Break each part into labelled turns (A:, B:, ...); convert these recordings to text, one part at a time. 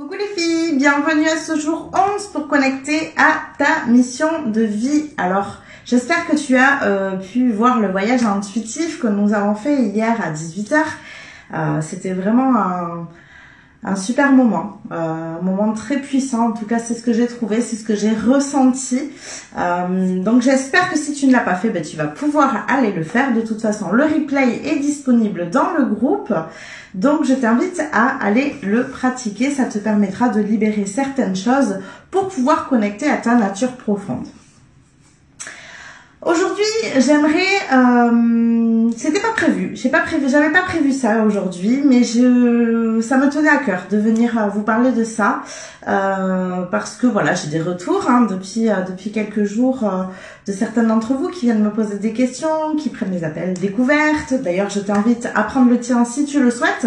A: Coucou les filles, bienvenue à ce jour 11 pour connecter à ta mission de vie. Alors, j'espère que tu as pu voir le voyage intuitif que nous avons fait hier à 18 h. C'était vraiment un super moment, un moment très puissant. En tout cas, c'est ce que j'ai trouvé, c'est ce que j'ai ressenti. Donc, j'espère que si tu ne l'as pas fait, ben, tu vas pouvoir aller le faire. De toute façon, le replay est disponible dans le groupe. Donc, je t'invite à aller le pratiquer. Ça te permettra de libérer certaines choses pour pouvoir connecter à ta nature profonde. Aujourd'hui, j'aimerais, c'était pas prévu, j'avais pas prévu ça aujourd'hui, mais ça me tenait à cœur de venir vous parler de ça, parce que voilà, j'ai des retours depuis quelques jours de certains d'entre vous qui viennent me poser des questions, qui prennent les appels découvertes. D'ailleurs, je t'invite à prendre le tien si tu le souhaites,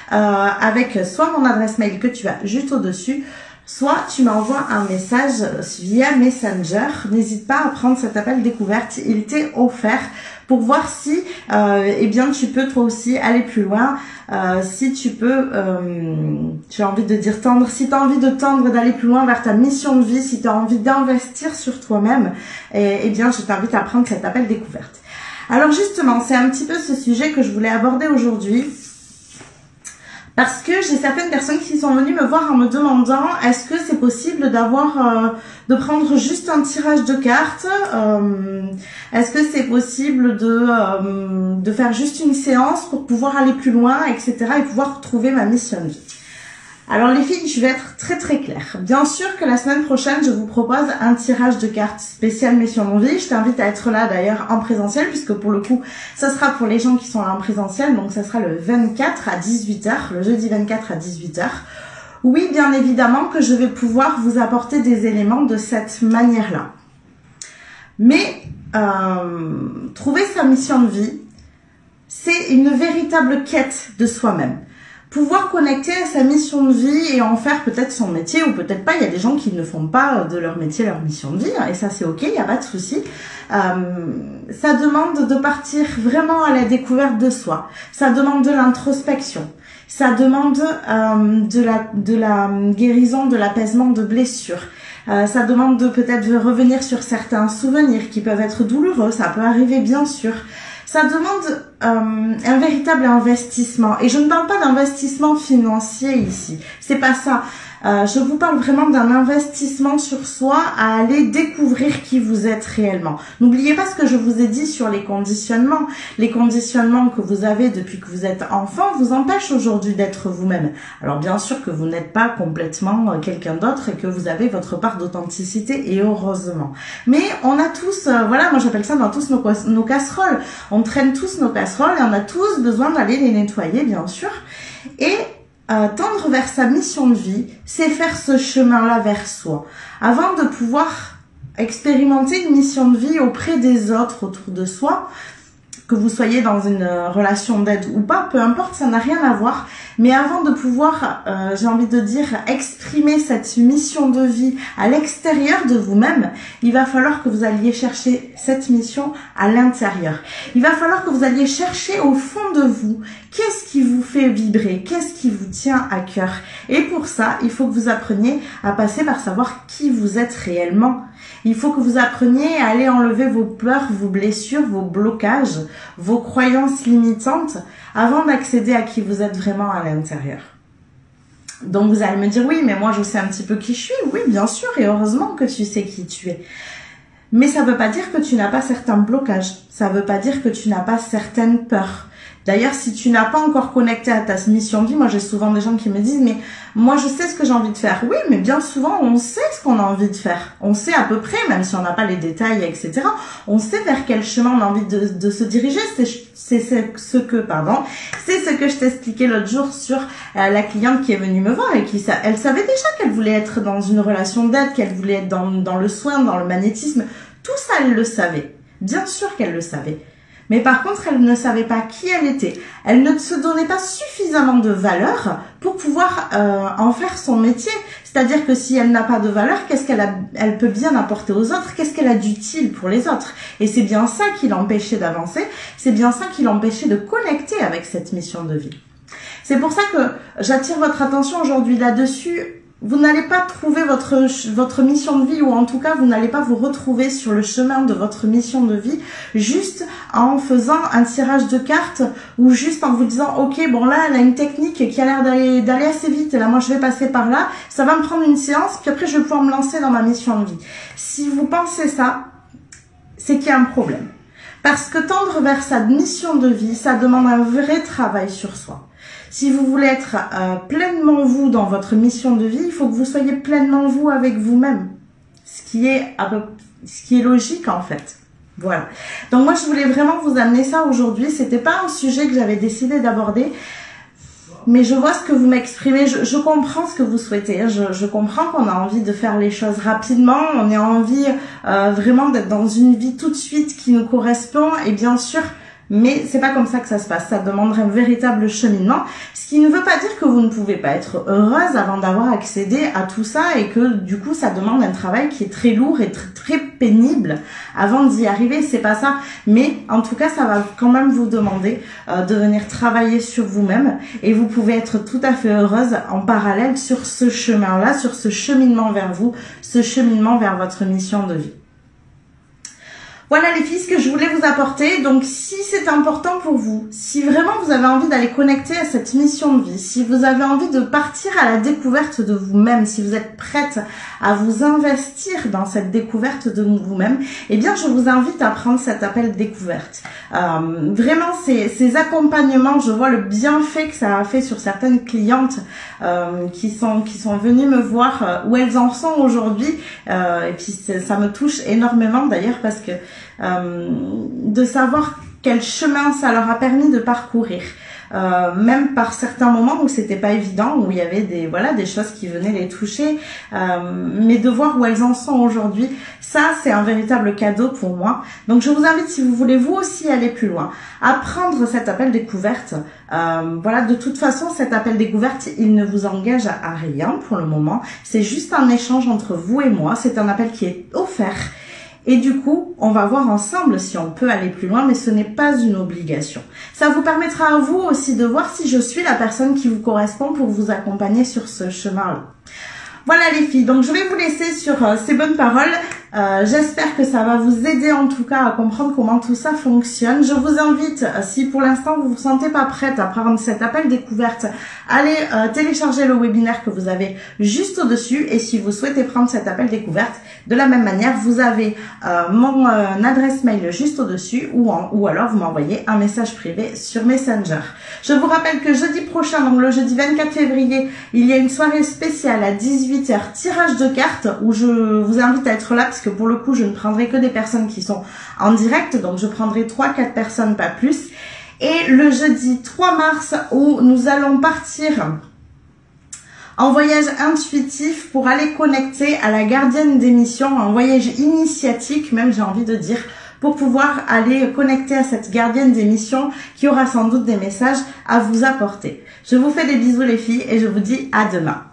A: avec soit mon adresse mail que tu as juste au-dessus, soit tu m'envoies un message via Messenger. N'hésite pas à prendre cet appel découverte, il t'est offert pour voir si eh bien tu peux toi aussi aller plus loin, si tu peux, tu as envie de dire tendre, si tu as envie de tendre, d'aller plus loin vers ta mission de vie, si tu as envie d'investir sur toi-même, eh bien je t'invite à prendre cet appel découverte. Alors justement, c'est un petit peu ce sujet que je voulais aborder aujourd'hui. Parce que j'ai certaines personnes qui sont venues me voir en me demandant est-ce que c'est possible de prendre juste un tirage de cartes, est-ce que c'est possible de faire juste une séance pour pouvoir aller plus loin, etc. et pouvoir trouver ma mission de vie. Alors les filles, je vais être très très claire. Bien sûr que la semaine prochaine, je vous propose un tirage de cartes spécial mission de vie. Je t'invite à être là d'ailleurs en présentiel, puisque pour le coup, ça sera pour les gens qui sont là en présentiel. Donc ça sera le 24 à 18 h, le jeudi 24 à 18 h. Oui, bien évidemment que je vais pouvoir vous apporter des éléments de cette manière-là. Mais trouver sa mission de vie, c'est une véritable quête de soi-même. Pouvoir connecter à sa mission de vie et en faire peut-être son métier ou peut-être pas. Il y a des gens qui ne font pas de leur métier leur mission de vie et ça c'est ok, il n'y a pas de souci. Ça demande de partir vraiment à la découverte de soi. Ça demande de l'introspection. Ça demande de la guérison, de l'apaisement de blessures. Ça demande de peut-être revenir sur certains souvenirs qui peuvent être douloureux. Ça peut arriver bien sûr. Ça demande un véritable investissement. Et je ne parle pas d'investissement financier ici. C'est pas ça. Je vous parle vraiment d'un investissement sur soi à aller découvrir qui vous êtes réellement. N'oubliez pas ce que je vous ai dit sur les conditionnements. Les conditionnements que vous avez depuis que vous êtes enfant vous empêchent aujourd'hui d'être vous-même. Alors bien sûr que vous n'êtes pas complètement quelqu'un d'autre et que vous avez votre part d'authenticité et heureusement. Mais on a tous, voilà, moi j'appelle ça dans tous nos casseroles. On traîne tous nos casseroles et on a tous besoin d'aller les nettoyer bien sûr. Et tendre vers sa mission de vie, c'est faire ce chemin-là vers soi. Avant de pouvoir expérimenter une mission de vie auprès des autres autour de soi, que vous soyez dans une relation d'aide ou pas, peu importe, ça n'a rien à voir. Mais avant de pouvoir, j'ai envie de dire, exprimer cette mission de vie à l'extérieur de vous-même, il va falloir que vous alliez chercher cette mission à l'intérieur. Il va falloir que vous alliez chercher au fond de vous, qu'est-ce qui vous fait vibrer, qu'est-ce qui vous tient à cœur. Et pour ça, il faut que vous appreniez à passer par savoir qui vous êtes réellement. Il faut que vous appreniez à aller enlever vos peurs, vos blessures, vos blocages, vos croyances limitantes avant d'accéder à qui vous êtes vraiment à l'intérieur. Donc vous allez me dire, oui, mais moi je sais un petit peu qui je suis. Oui, bien sûr, et heureusement que tu sais qui tu es. Mais ça ne veut pas dire que tu n'as pas certains blocages. Ça ne veut pas dire que tu n'as pas certaines peurs. D'ailleurs, si tu n'as pas encore connecté à ta mission de vie, moi j'ai souvent des gens qui me disent, mais moi je sais ce que j'ai envie de faire. Oui, mais bien souvent on sait ce qu'on a envie de faire. On sait à peu près, même si on n'a pas les détails, etc. On sait vers quel chemin on a envie de se diriger. C'est ce que je t'expliquais l'autre jour sur la cliente qui est venue me voir et elle savait déjà qu'elle voulait être dans une relation d'aide, qu'elle voulait être dans le soin, dans le magnétisme. Tout ça, elle le savait. Bien sûr qu'elle le savait. Mais par contre, elle ne savait pas qui elle était. Elle ne se donnait pas suffisamment de valeur pour pouvoir en faire son métier. C'est-à-dire que si elle n'a pas de valeur, qu'est-ce qu'elle peut bien apporter aux autres? Qu'est-ce qu'elle a d'utile pour les autres? Et c'est bien ça qui l'empêchait d'avancer. C'est bien ça qui l'empêchait de connecter avec cette mission de vie. C'est pour ça que j'attire votre attention aujourd'hui là-dessus vous n'allez pas trouver votre mission de vie, ou en tout cas vous n'allez pas vous retrouver sur le chemin de votre mission de vie juste en faisant un tirage de cartes ou juste en vous disant ok, bon là elle a une technique qui a l'air d'aller assez vite et là moi je vais passer par là, ça va me prendre une séance puis après je vais pouvoir me lancer dans ma mission de vie. Si vous pensez ça, c'est qu'il y a un problème. Parce que tendre vers sa mission de vie, ça demande un vrai travail sur soi. Si vous voulez être pleinement vous dans votre mission de vie, il faut que vous soyez pleinement vous avec vous-même. Ce qui est logique en fait. Voilà. Donc moi je voulais vraiment vous amener ça aujourd'hui. C'était pas un sujet que j'avais décidé d'aborder. Mais je vois ce que vous m'exprimez, je comprends ce que vous souhaitez, je comprends qu'on a envie de faire les choses rapidement, on a envie vraiment d'être dans une vie tout de suite qui nous correspond, et bien sûr, mais c'est pas comme ça que ça se passe, ça demanderait un véritable cheminement, ce qui ne veut pas dire que vous ne pouvez pas être heureuse avant d'avoir accédé à tout ça et que du coup ça demande un travail qui est très lourd et très pénible avant d'y arriver, c'est pas ça, mais en tout cas ça va quand même vous demander de venir travailler sur vous-même et vous pouvez être tout à fait heureuse en parallèle sur ce chemin-là, sur ce cheminement vers vous, ce cheminement vers votre mission de vie. Voilà les filles, ce que je voulais vous apporter. Donc si c'est important pour vous, si vraiment vous avez envie d'aller connecter à cette mission de vie, si vous avez envie de partir à la découverte de vous-même, si vous êtes prête à vous investir dans cette découverte de vous-même, eh bien je vous invite à prendre cet appel découverte. Vraiment ces accompagnements, je vois le bienfait que ça a fait sur certaines clientes qui sont venues me voir où elles en sont aujourd'hui, et puis ça me touche énormément d'ailleurs parce que de savoir quel chemin ça leur a permis de parcourir, même par certains moments où c'était pas évident, où il y avait des choses qui venaient les toucher, mais de voir où elles en sont aujourd'hui, ça c'est un véritable cadeau pour moi. Donc je vous invite, si vous voulez vous aussi aller plus loin, à prendre cet appel découverte. Voilà, de toute façon cet appel découverte il ne vous engage à rien pour le moment, c'est juste un échange entre vous et moi, c'est un appel qui est offert. Et du coup, on va voir ensemble si on peut aller plus loin, mais ce n'est pas une obligation. Ça vous permettra à vous aussi de voir si je suis la personne qui vous correspond pour vous accompagner sur ce chemin-là. Voilà les filles, donc je vais vous laisser sur ces bonnes paroles. J'espère que ça va vous aider en tout cas à comprendre comment tout ça fonctionne. Je vous invite, si pour l'instant vous vous sentez pas prête à prendre cet appel découverte, allez télécharger le webinaire que vous avez juste au-dessus. Et si vous souhaitez prendre cet appel découverte, de la même manière, vous avez mon adresse mail juste au-dessus ou alors vous m'envoyez un message privé sur Messenger. Je vous rappelle que jeudi prochain, donc le jeudi 24 février, il y a une soirée spéciale à 18h, tirage de cartes, où je vous invite à être là parce que pour le coup, je ne prendrai que des personnes qui sont en direct, donc je prendrai 3-4 personnes, pas plus. Et le jeudi 3 mars, où nous allons partir en voyage intuitif pour aller connecter à la gardienne des missions, un voyage initiatique même j'ai envie de dire, pour pouvoir aller connecter à cette gardienne des missions qui aura sans doute des messages à vous apporter. Je vous fais des bisous les filles et je vous dis à demain.